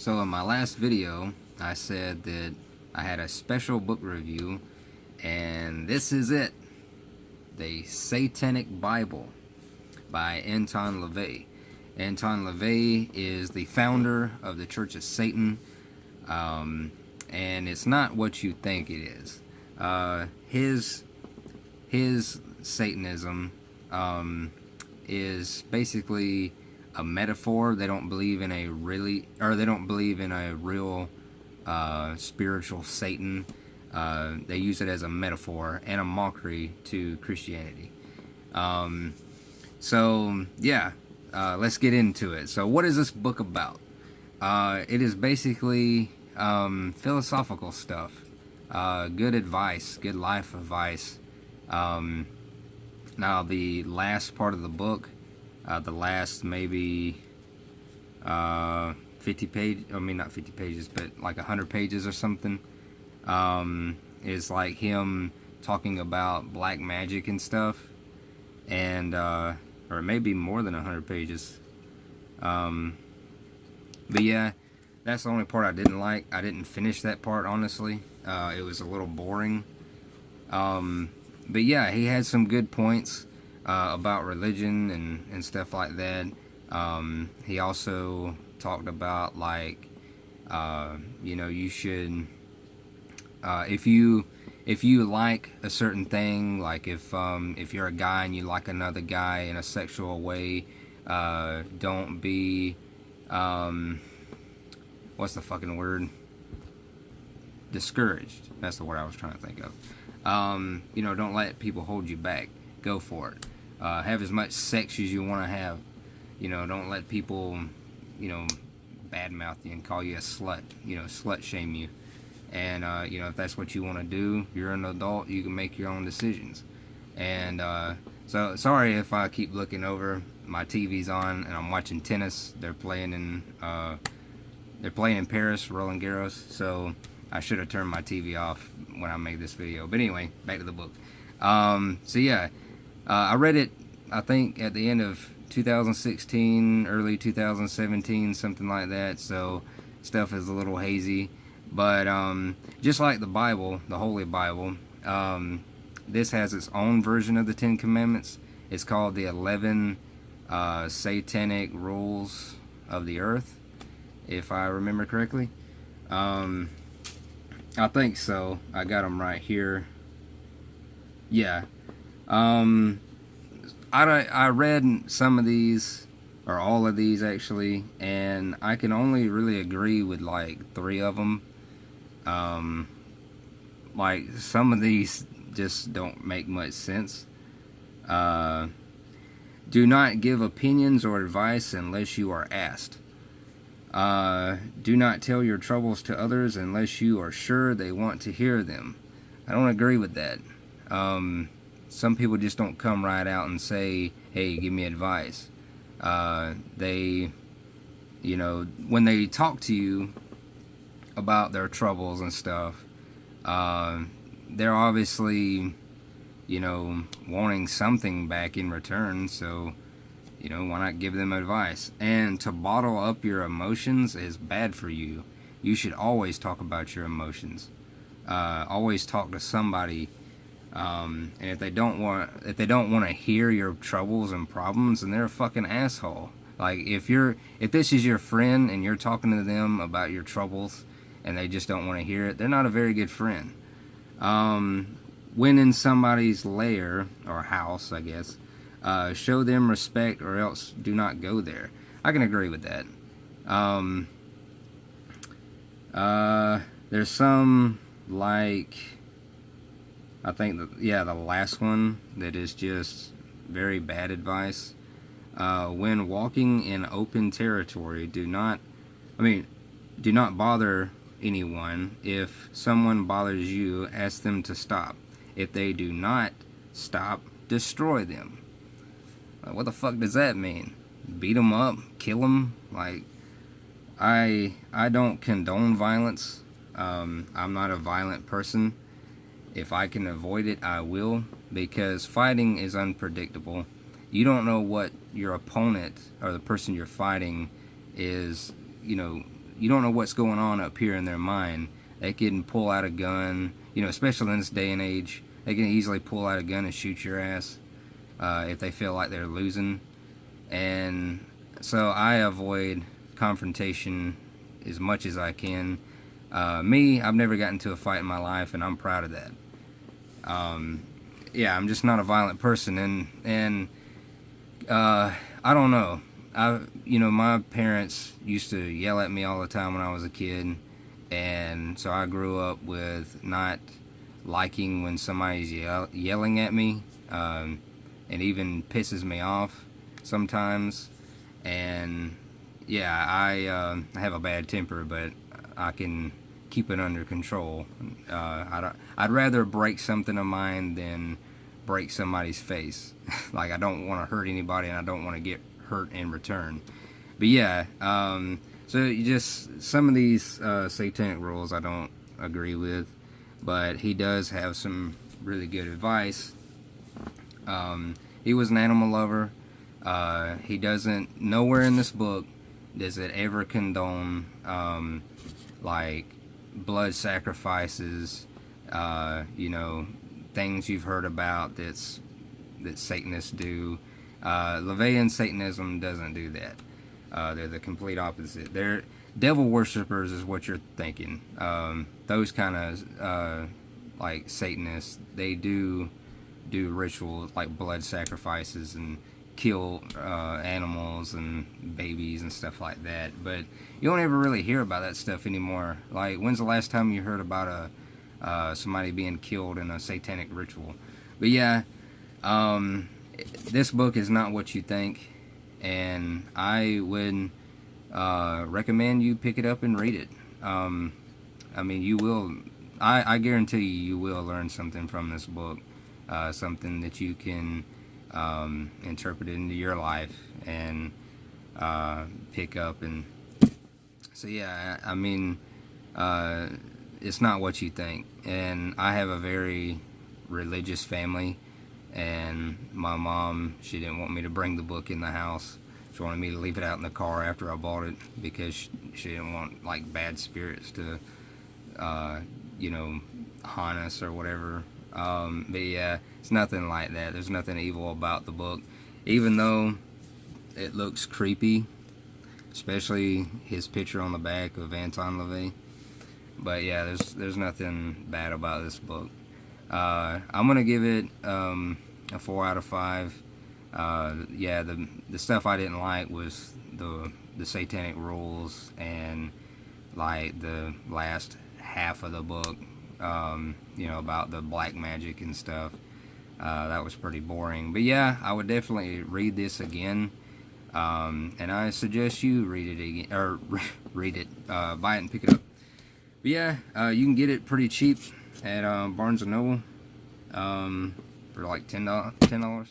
So in my last video, I said that I had a special book review, and this is it. The Satanic Bible by Anton LaVey. Anton LaVey is the founder of the Church of Satan, and it's not what you think it is. His Satanism is basically a metaphor. They don't believe in a real spiritual Satan. They use it as a metaphor and a mockery to Christianity. So yeah, let's get into it. So what is this book about? It is basically philosophical stuff, good advice, good life advice. Now the last part of the book, the last maybe 50 pages, I mean not 50 pages, but like 100 pages or something, is like him talking about black magic and stuff, and or maybe more than 100 pages. But yeah, that's the only part I didn't like. I didn't finish that part, honestly. It was a little boring. But yeah, he had some good points about religion and stuff like that. He also talked about, like, you know, you should, if you like a certain thing, like if you're a guy and you like another guy in a sexual way, don't be, what's the fucking word? Discouraged. That's the word I was trying to think of. You know, don't let people hold you back. Go for it. Have as much sex as you want to have. You know, don't let people, you know, badmouth you and call you a slut. You know, slut shame you. And, you know, if that's what you want to do, you're an adult, you can make your own decisions. And, so, sorry if I keep looking over. My TV's on, and I'm watching tennis. They're playing in Paris, Roland Garros, so I should have turned my TV off when I made this video. But anyway, back to the book. So yeah, I read it, I think, at the end of 2016, early 2017, something like that, so stuff is a little hazy. But just like the Bible, the Holy Bible, this has its own version of the Ten Commandments. It's called the 11 Satanic Rules of the Earth, if I remember correctly. I think so. I got them right here. Yeah. I read some of these, or all of these actually, and I can only really agree with like 3 of them. Like some of these just don't make much sense. Do not give opinions or advice unless you are asked. Do not tell your troubles to others unless you are sure they want to hear them. I don't agree with that. Some people just don't come right out and say, hey, give me advice. They, you know, when they talk to you about their troubles and stuff, they're obviously, you know, wanting something back in return, so, you know, why not give them advice? And to bottle up your emotions is bad for you. You should always talk about your emotions. Always talk to somebody. And if they don't want to hear your troubles and problems, then they're a fucking asshole. Like if this is your friend and you're talking to them about your troubles and they just don't want to hear it, they're not a very good friend. When in somebody's lair or house, I guess, show them respect or else do not go there. I can agree with that. There's some, like, I think the last one that is just very bad advice. When walking in open territory, do not bother anyone. If someone bothers you, ask them to stop. If they do not stop, destroy them. Like, what the fuck does that mean? Beat them up? Kill them? Like, I don't condone violence. I'm not a violent person. If I can avoid it, I will, because fighting is unpredictable. You don't know what your opponent or the person you're fighting is, you know, you don't know what's going on up here in their mind. They can pull out a gun, especially in this day and age. They can easily pull out a gun and shoot your ass if they feel like they're losing. And so I avoid confrontation as much as I can. Me, I've never gotten into a fight in my life, and I'm proud of that. Yeah, I'm just not a violent person, and I don't know. My parents used to yell at me all the time when I was a kid, and so I grew up with not liking when somebody's yelling at me. It even pisses me off sometimes. And yeah, I have a bad temper, but I can keep it under control. I'd rather break something of mine than break somebody's face. Like, I don't want to hurt anybody, and I don't want to get hurt in return. But yeah, so just some of these satanic rules I don't agree with, but he does have some really good advice. He was an animal lover. He doesn't, nowhere in this book does it ever condone like blood sacrifices, things you've heard about that Satanists do. LaVeyan Satanism doesn't do that. They're the complete opposite. They're devil worshippers is what you're thinking. Those kind of like Satanists, they do rituals like blood sacrifices and kill animals and babies and stuff like that. But you don't ever really hear about that stuff anymore. Like, when's the last time you heard about somebody being killed in a satanic ritual? But yeah, this book is not what you think, and I would recommend you pick it up and read it. I mean, you will. I guarantee you will learn something from this book, something that you can interpret into your life and pick up. And so yeah, I mean, it's not what you think. And I have a very religious family, and my mom, she didn't want me to bring the book in the house. She wanted me to leave it out in the car after I bought it, because she didn't want like bad spirits to haunt us or whatever. But yeah, it's nothing like that. There's nothing evil about the book, even though it looks creepy, especially his picture on the back of Anton LaVey. But yeah, there's nothing bad about this book. I'm gonna give it a 4 out of 5. Yeah, the stuff I didn't like was the satanic rules, and like the last half of the book, about the black magic and stuff. That was pretty boring. But yeah, I would definitely read this again, and I suggest you read it again, or read it, buy it and pick it up. But yeah, you can get it pretty cheap at Barnes & Noble for like $10.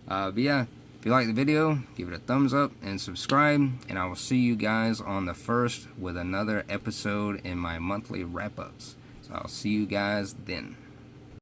But yeah, if you like the video, give it a thumbs up and subscribe, and I will see you guys on the 1st with another episode in my monthly wrap-ups. So I'll see you guys then.